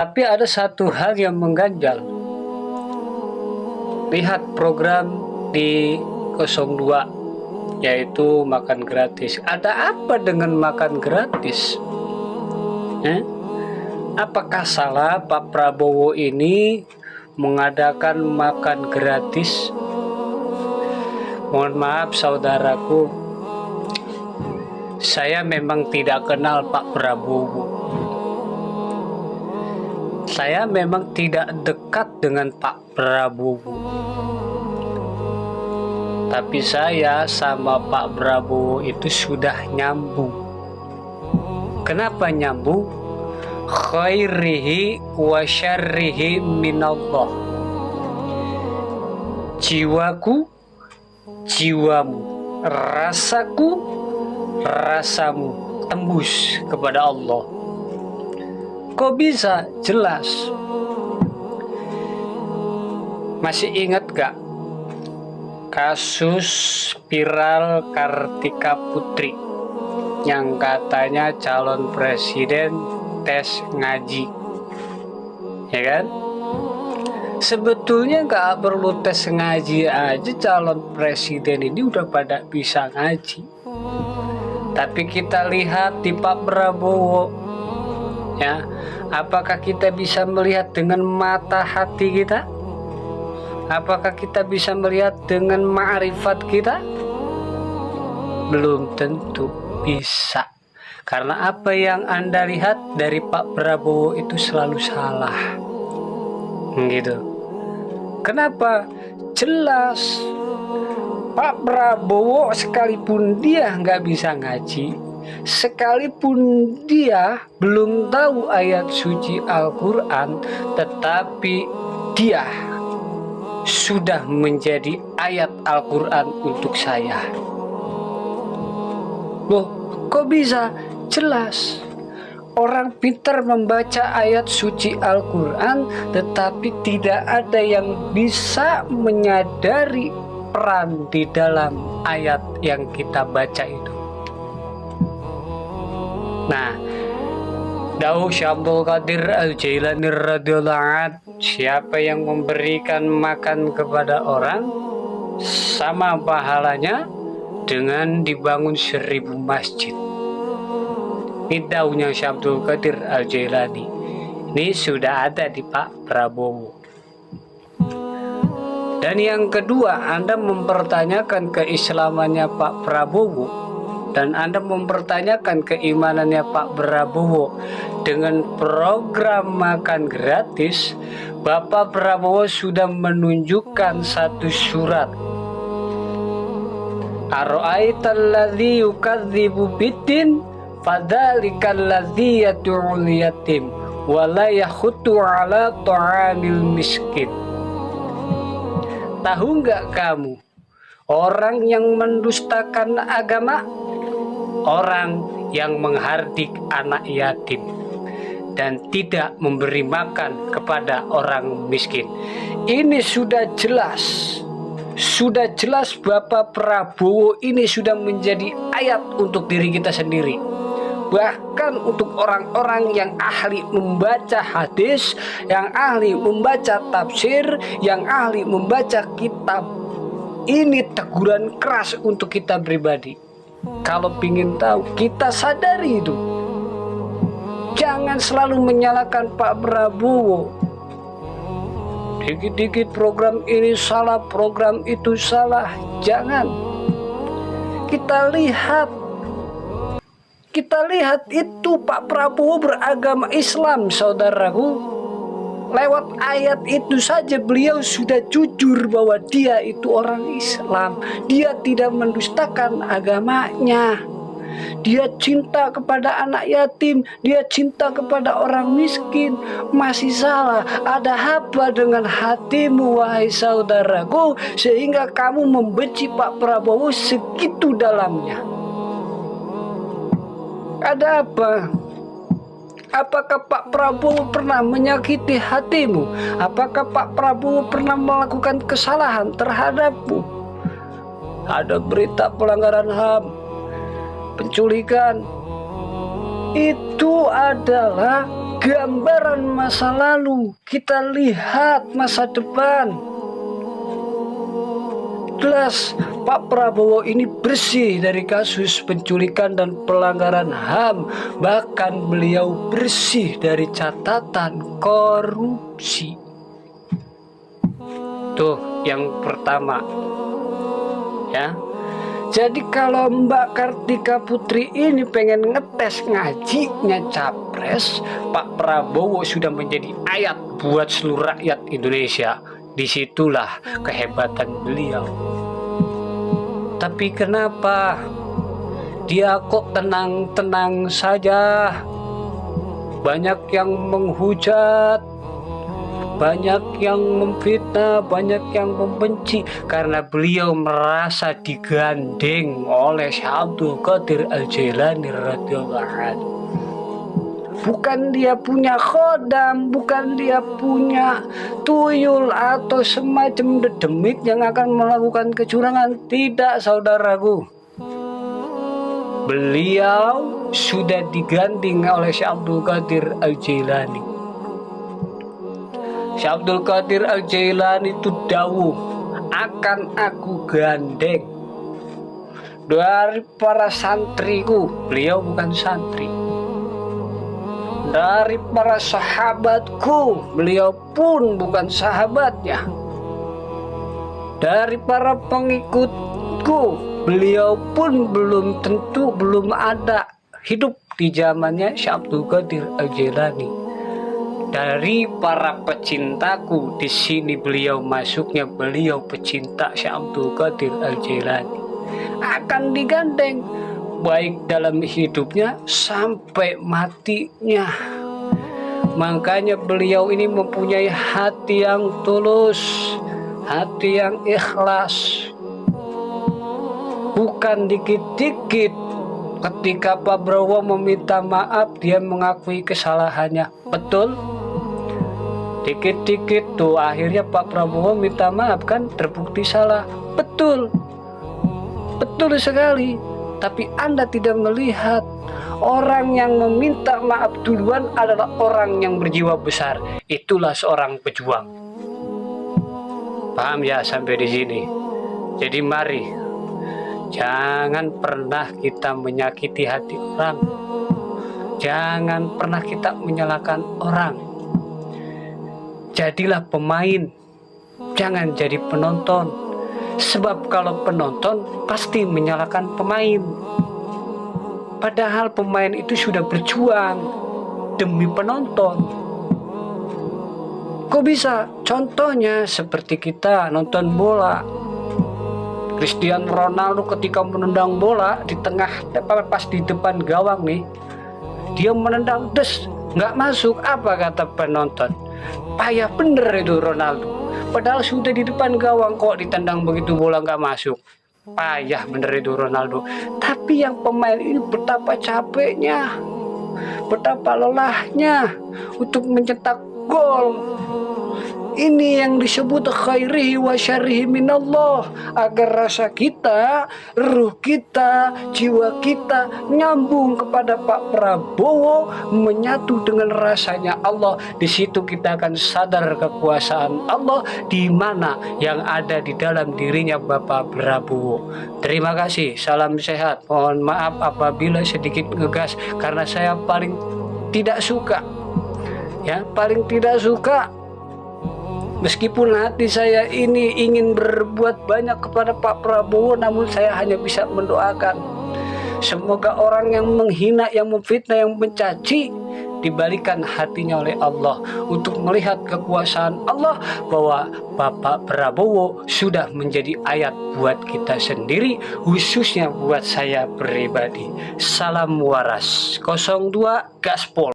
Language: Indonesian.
Tapi ada satu hal yang mengganjal. Lihat program di 02, yaitu makan gratis. Ada apa dengan makan gratis? Apakah salah Pak Prabowo ini mengadakan makan gratis? Mohon maaf saudaraku, saya memang tidak kenal Pak Prabowo. Saya memang tidak dekat dengan Pak Prabowo. Tapi saya sama Pak Prabowo itu sudah nyambung. Kenapa nyambung? Khairihi wa syarrihi minallah. Jiwaku, jiwamu, rasaku, rasamu tembus kepada Allah. Kok bisa? Jelas. Masih ingat gak kasus viral Kartika Putri yang katanya calon presiden tes ngaji, ya kan? Sebetulnya gak perlu tes ngaji aja, calon presiden ini udah pada bisa ngaji. Tapi kita lihat di Pak Prabowo, ya, apakah kita bisa melihat dengan mata hati kita? Apakah kita bisa melihat dengan ma'rifat kita? Belum tentu bisa. Karena apa yang Anda lihat dari Pak Prabowo itu selalu salah. Gitu. Kenapa? Jelas. Pak Prabowo sekalipun dia nggak bisa ngaji, sekalipun dia belum tahu ayat suci Al-Quran, tetapi dia sudah menjadi ayat Al-Quran untuk saya. Loh, kok bisa? Jelas. Orang pintar membaca ayat suci Al-Quran, tetapi tidak ada yang bisa menyadari peran di dalam ayat yang kita baca itu. Nah, Dawuh Syekh Abdul Qadir Al-Jailani radhiyallahu anhu, siapa yang memberikan makan kepada orang sama pahalanya dengan dibangun 1000 masjid. Ini dawuhnya Syekh Abdul Qadir Al-Jailani. Ini sudah ada di Pak Prabowo. Dan yang kedua, Anda mempertanyakan keislamannya Pak Prabowo, dan Anda mempertanyakan keimanannya Pak Prabowo dengan program makan gratis. Bapak Prabowo sudah menunjukkan satu surat. Ara'aital ladzi yukadzibu biddin fadzalikal ladzi yad'ul yatim wa la yakhuttu 'ala ta'amil miskin. Tahu nggak kamu orang yang mendustakan agama? Orang yang menghardik anak yatim dan tidak memberi makan kepada orang miskin. Ini sudah jelas Bapak Prabowo ini sudah menjadi ayat untuk diri kita sendiri. Bahkan untuk orang-orang yang ahli membaca hadis, yang ahli membaca tafsir, yang ahli membaca kitab. Ini teguran keras untuk kita pribadi. Kalau ingin tahu, kita sadari itu. Jangan selalu menyalahkan Pak Prabowo. Dikit-dikit program ini salah, program itu salah. Jangan. Kita lihat itu Pak Prabowo beragama Islam, saudaraku. Lewat ayat itu saja beliau sudah jujur bahwa dia itu orang Islam. Dia tidak mendustakan agamanya. Dia cinta kepada anak yatim, dia cinta kepada orang miskin. Masih salah. Ada apa dengan hatimu, wahai saudaraku, sehingga kamu membenci Pak Prabowo segitu dalamnya? Ada apa? Apakah Pak Prabowo pernah menyakiti hatimu? Apakah Pak Prabowo pernah melakukan kesalahan terhadapmu? Ada berita pelanggaran HAM, penculikan. Itu adalah gambaran masa lalu, kita lihat masa depan. Jelas Pak Prabowo ini bersih dari kasus penculikan dan pelanggaran HAM. Bahkan beliau bersih dari catatan korupsi. Tuh yang pertama ya. Jadi kalau Mbak Kartika Putri ini pengen ngetes ngajinya capres, Pak Prabowo sudah menjadi ayat buat seluruh rakyat Indonesia. Disitulah kehebatan beliau. Tapi kenapa dia kok tenang-tenang saja? Banyak yang menghujat, banyak yang memfitnah, banyak yang membenci karena beliau merasa digandeng oleh Syekh Abdul Qadir Al-Jailani radhiyallahu anhu. Bukan dia punya khodam, bukan dia punya tuyul atau semacam dedemit yang akan melakukan kecurangan. Tidak, saudaraku. Beliau sudah digandeng oleh Syekh Abdul Qadir Al-Jailani. Syekh Abdul Qadir Al-Jailani itu dawuh, akan aku gandeng dari para santriku. Beliau bukan santri. Dari para sahabatku, beliau pun bukan sahabatnya. Dari para pengikutku, beliau pun belum tentu belum ada hidup di zamannya Syekh Abdul Qadir Al-Jailani. Dari para pecintaku, di sini beliau masuknya, beliau pecinta Syekh Abdul Qadir Al-Jailani. Akan digandeng baik dalam hidupnya sampai matinya. Makanya beliau ini mempunyai hati yang tulus, hati yang ikhlas. Bukan dikit-dikit ketika Pak Prabowo meminta maaf dia mengakui kesalahannya. Betul? Dikit-dikit tuh akhirnya Pak Prabowo minta maaf kan, terbukti salah. Betul. Betul sekali. Tapi Anda tidak melihat orang yang meminta maaf duluan adalah orang yang berjiwa besar. Itulah seorang pejuang. Paham ya sampai di sini? Jadi mari, jangan pernah kita menyakiti hati orang. Jangan pernah kita menyalahkan orang. Jadilah pemain, jangan jadi penonton. Sebab kalau penonton pasti menyalahkan pemain. Padahal pemain itu sudah berjuang demi penonton. Kok bisa? Contohnya seperti kita nonton bola. Cristiano Ronaldo ketika menendang bola di tengah, pas di depan gawang nih, dia menendang nggak masuk. Apa kata penonton? Payah bener itu Ronaldo. Padahal sudah di depan gawang, kok ditendang begitu bola nggak masuk. Payah bener itu Ronaldo. Tapi yang pemain ini betapa capeknya, betapa lelahnya untuk mencetak gol. Ini yang disebut khairihi wa syarrihi minallah. Agar rasa kita, ruh kita, jiwa kita nyambung kepada Pak Prabowo, menyatu dengan rasanya Allah. Di situ kita akan sadar kekuasaan Allah di mana yang ada di dalam dirinya Bapak Prabowo. Terima kasih, salam sehat. Mohon maaf apabila sedikit ngegas karena saya paling tidak suka, ya, paling tidak suka. Meskipun hati saya ini ingin berbuat banyak kepada Pak Prabowo, namun saya hanya bisa mendoakan. Semoga orang yang menghina, yang memfitnah, yang mencaci, dibalikan hatinya oleh Allah untuk melihat kekuasaan Allah bahwa Bapak Prabowo sudah menjadi ayat buat kita sendiri, khususnya buat saya pribadi. Salam waras. 02 Gaspol.